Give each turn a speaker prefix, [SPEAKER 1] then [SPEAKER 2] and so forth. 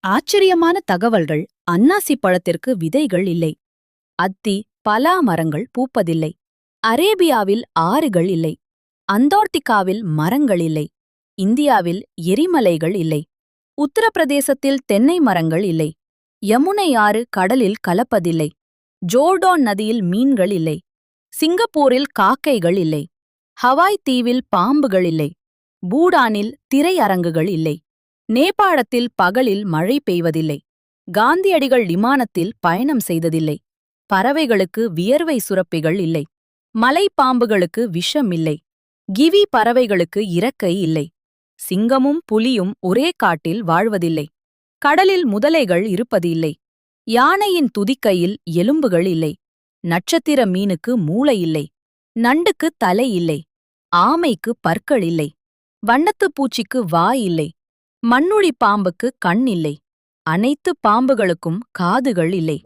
[SPEAKER 1] ஆச்சரியமான தகவல்கள். அன்னாசி பழத்திற்கு விதைகள் இல்லை. அத்தி, பலா மரங்கள் பூப்பதில்லை. அரேபியாவில் ஆறுகள் இல்லை. அந்தார்டிகாவில் மரங்கள் இல்லை. இந்தியாவில் எரிமலைகள் இல்லை. உத்தரப்பிரதேசத்தில் தென்னை மரங்கள் இல்லை. யமுனை ஆறு கடலில் கலப்பதில்லை. ஜோர்டான் நதியில் மீன்கள் இல்லை. சிங்கப்பூரில் காக்கைகள் இல்லை. ஹவாய் தீவில் பாம்புகள் இல்லை. பூடானில் திரையரங்குகள் இல்லை. நேபாளத்தில் பகலில் மழை பெய்வதில்லை. காந்தியடிகள் விமானத்தில் பயணம் செய்ததில்லை. பறவைகளுக்கு வியர்வை சுரப்பிகள் இல்லை. மலைப்பாம்புகளுக்கு விஷம் இல்லை. கிவி பறவைகளுக்கு இறக்கை இல்லை. சிங்கமும் புலியும் ஒரே காட்டில் வாழ்வதில்லை. கடலில் முதலைகள் இருப்பது இல்லை. யானையின் துதிக்கையில் எலும்புகள் இல்லை. நட்சத்திர மீனுக்கு மூளை இல்லை. நண்டுக்கு தலை இல்லை. ஆமைக்கு பற்கள் இல்லை. வண்ணத்துப் பூச்சிக்கு வாய் இல்லை. மண்ணுளி பாம்புக்கு கண் இல்லை. அனைத்து பாம்புகளுக்கும் காதுகள் இல்லை.